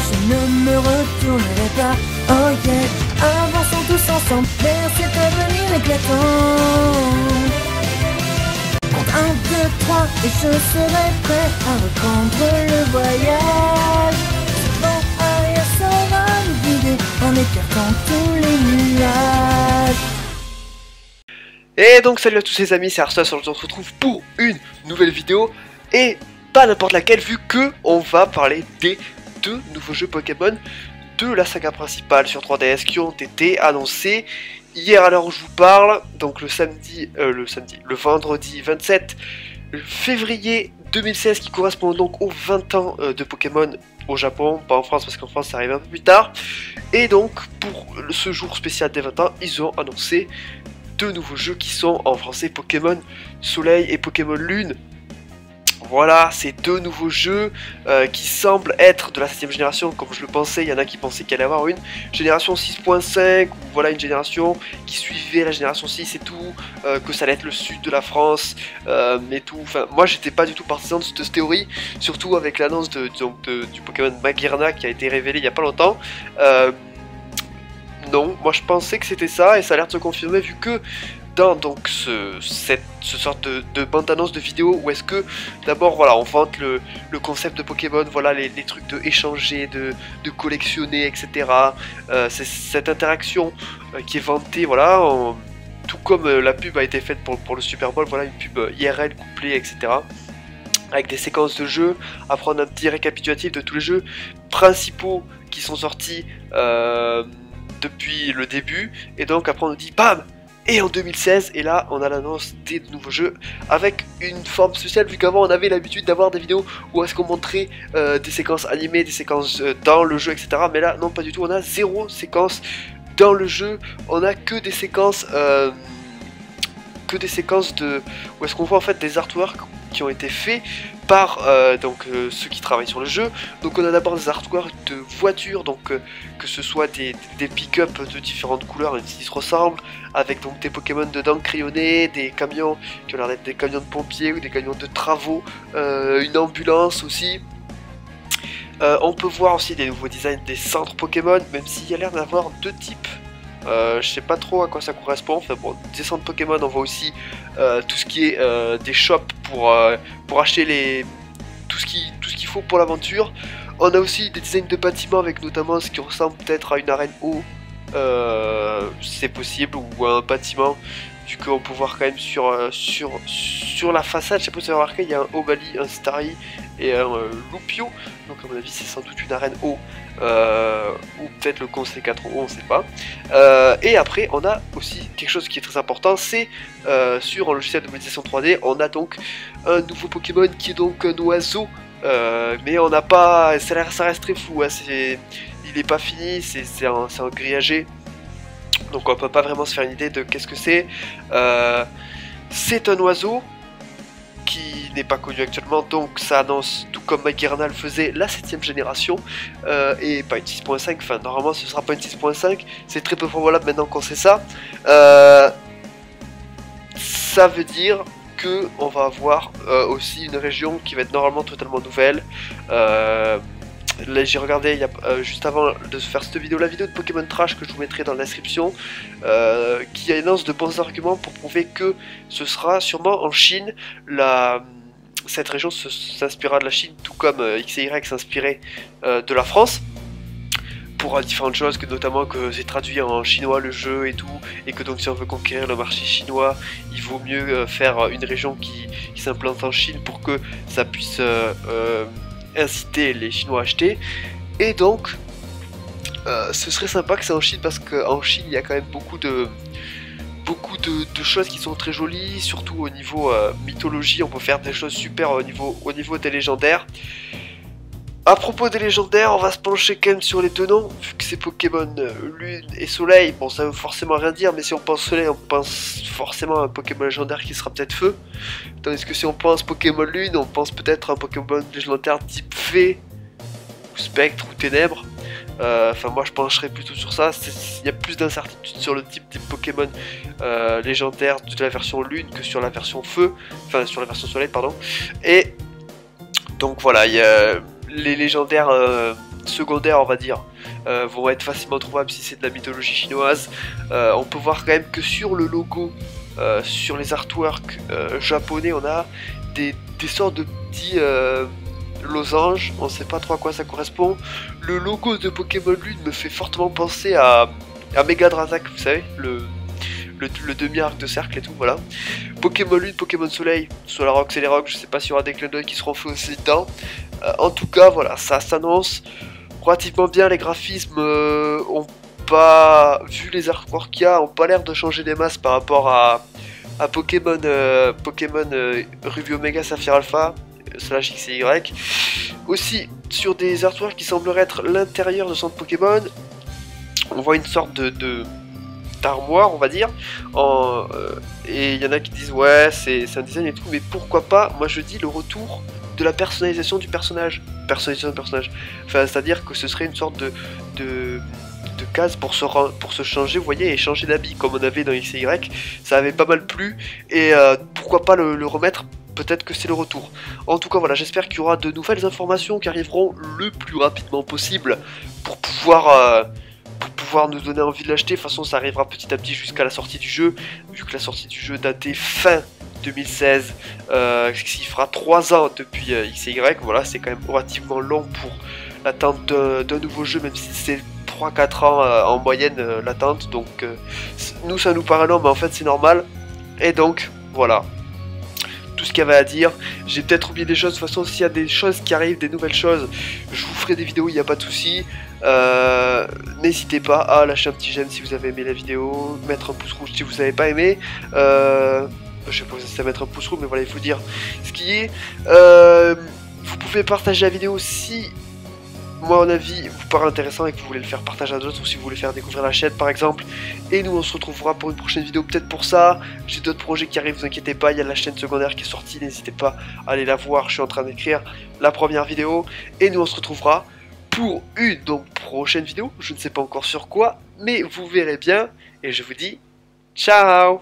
je ne me retournerai pas. Oh yeah, avançons tous ensemble vers cet avenir éclatant. Compte 1, 2, 3 et je serai prêt à reprendre le voyage. Bon, arrière, ça va nous guider en écartant tous les nuages. Et donc salut à tous les amis, c'est Arstos, on se retrouve pour une nouvelle vidéo. Et pas n'importe laquelle, vu que on va parler des deux nouveaux jeux Pokémon de la saga principale sur 3DS qui ont été annoncés hier à l'heure où je vous parle, donc le vendredi 27 février 2016, qui correspond donc aux 20 ans de Pokémon au Japon, pas en France parce qu'en France ça arrive un peu plus tard. Et donc pour ce jour spécial des 20 ans, ils ont annoncé deux nouveaux jeux qui sont en français Pokémon Soleil et Pokémon Lune. Voilà, ces deux nouveaux jeux qui semblent être de la 7ème génération, comme je le pensais. Il y en a qui pensaient qu'il allait y avoir une génération 6.5, ou voilà, une génération qui suivait la génération 6 et tout, que ça allait être le sud de la France, et tout. Enfin, moi j'étais pas du tout partisan de cette théorie, surtout avec l'annonce du Pokémon Magearna qui a été révélé il y a pas longtemps. Non, moi je pensais que c'était ça, et ça a l'air de se confirmer, vu que dans donc ce sorte de bande-annonce de vidéo où est-ce que d'abord voilà, on vante le concept de Pokémon, voilà les trucs de échanger, de collectionner, etc. C'est cette interaction qui est vantée, voilà, tout comme la pub a été faite pour le Super Bowl, voilà, une pub IRL couplée, etc. Avec des séquences de jeux, à prendre un petit récapitulatif de tous les jeux principaux qui sont sortis depuis le début, et donc après on nous dit BAM! Et en 2016, et là on a l'annonce des nouveaux jeux avec une forme spéciale, vu qu'avant on avait l'habitude d'avoir des vidéos où est-ce qu'on montrait des séquences animées, des séquences dans le jeu, etc. Mais là non, pas du tout, on a zéro séquence dans le jeu, on a que des séquences de où est-ce qu'on voit en fait des artworks qui ont été faits par ceux qui travaillent sur le jeu. Donc on a d'abord des artworks de voitures, donc que ce soit des pick-up de différentes couleurs, même s'ils se ressemblent, avec donc des Pokémon dedans crayonnés, des camions qui ont l'air d'être des camions de pompiers ou des camions de travaux, une ambulance aussi. On peut voir aussi des nouveaux designs des centres Pokémon, même s'il y a l'air d'avoir deux types. Je sais pas trop à quoi ça correspond. Enfin bon, des centres Pokémon, on voit aussi tout ce qui est des shops pour acheter tout ce qu'il faut pour l'aventure. On a aussi des designs de bâtiments avec notamment ce qui ressemble peut-être à une arène eau, c'est possible, ou à un bâtiment, vu qu'on peut voir quand même sur la façade, je sais pas si vous avez remarqué, il y a un Obali, un Starry et un Lupio, donc à mon avis c'est sans doute une arène eau, ou peut-être le Conseil 4 eau, on sait pas. Et après on a aussi quelque chose qui est très important, c'est sur un logiciel de modélisation 3D, on a donc un nouveau Pokémon qui est donc un oiseau, mais on n'a pas, ça reste très flou, hein, il est pas fini, c'est un grillagé, donc on peut pas vraiment se faire une idée de qu'est-ce que c'est. C'est un oiseau qui n'est pas connu actuellement, donc ça annonce, tout comme Magearna le faisait, la 7ème génération, et pas une 6.5, enfin normalement ce sera pas une 6.5, c'est très peu probable maintenant qu'on sait ça. Ça veut dire que on va avoir aussi une région qui va être normalement totalement nouvelle. Là j'ai regardé juste avant de faire cette vidéo, la vidéo de Pokémon Trash que je vous mettrai dans la description, qui annonce de bons arguments pour prouver que ce sera sûrement en Chine. Cette région s'inspirera de la Chine, tout comme X et Y s'inspirait de la France, pour différentes choses, que notamment que c'est traduit en chinois le jeu et tout, et que donc si on veut conquérir le marché chinois, il vaut mieux faire une région qui s'implante en Chine pour que ça puisse inciter les Chinois à acheter. Et donc ce serait sympa que c'est en Chine, parce qu'en Chine il y a quand même beaucoup de choses qui sont très jolies, surtout au niveau mythologie. On peut faire des choses super au niveau des légendaires. À propos des légendaires, on va se pencher quand même sur les deux noms, vu que c'est Pokémon Lune et Soleil. Bon, ça veut forcément rien dire, mais si on pense Soleil, on pense forcément à un Pokémon légendaire qui sera peut-être Feu. Tandis que si on pense Pokémon Lune, on pense peut-être à un Pokémon légendaire type Fée, ou Spectre, ou Ténèbres. Enfin, moi je pencherais plutôt sur ça. Il y a plus d'incertitude sur le type des Pokémon légendaires de la version Lune que sur la version Feu, enfin sur la version Soleil, pardon. Et donc voilà, il y a les légendaires secondaires, on va dire, vont être facilement trouvables si c'est de la mythologie chinoise. On peut voir quand même que sur le logo, sur les artworks japonais, on a des sortes de petits losanges, on sait pas trop à quoi ça correspond. Le logo de Pokémon Lune me fait fortement penser à Megadrazak, vous savez, le demi-arc de cercle et tout, voilà. Pokémon Lune, Pokémon Soleil, Solarox et les Rocs, je sais pas s'il y aura des clins d'œil qui seront faits aussi dedans. En tout cas, voilà, ça s'annonce relativement bien. Les graphismes ont pas, vu les artworks qu'il y a, ont pas l'air de changer des masses par rapport à Pokémon, Ruby Omega Saphir Alpha / X et Y. Aussi, sur des artworks qui sembleraient être l'intérieur de centre Pokémon, on voit une sorte d'armoire, on va dire, et il y en a qui disent ouais c'est un design et tout, mais pourquoi pas, moi je dis le retour de la personnalisation du personnage, enfin c'est à dire que ce serait une sorte de case pour se changer, vous voyez, et changer d'habit comme on avait dans X et Y, ça avait pas mal plu, et pourquoi pas le remettre, peut-être que c'est le retour. En tout cas voilà, j'espère qu'il y aura de nouvelles informations qui arriveront le plus rapidement possible pour pouvoir nous donner envie de l'acheter. De toute façon ça arrivera petit à petit jusqu'à la sortie du jeu, vu que la sortie du jeu datait fin 2016, ce qui fera 3 ans depuis X et Y, voilà, c'est quand même relativement long pour l'attente d'un nouveau jeu, même si c'est 3-4 ans en moyenne l'attente, donc nous ça nous paraît long, mais en fait c'est normal, et donc voilà. Tout ce qu'il y avait à dire, j'ai peut-être oublié des choses, de toute façon s'il y a des choses qui arrivent, des nouvelles choses, je vous ferai des vidéos, il n'y a pas de souci. N'hésitez pas à lâcher un petit j'aime si vous avez aimé la vidéo, mettre un pouce rouge si vous n'avez pas aimé, je sais pas si c'est à mettre un pouce rouge, mais voilà, il faut dire ce qui est. Vous pouvez partager la vidéo si, moi, à mon avis, vous paraît intéressant et que vous voulez le faire partager à d'autres, ou si vous voulez faire découvrir la chaîne par exemple. Et nous on se retrouvera pour une prochaine vidéo, peut-être pour ça. J'ai d'autres projets qui arrivent, vous inquiétez pas, il y a la chaîne secondaire qui est sortie, n'hésitez pas à aller la voir, je suis en train d'écrire la première vidéo. Et nous on se retrouvera pour une prochaine vidéo, je ne sais pas encore sur quoi, mais vous verrez bien. Et je vous dis ciao.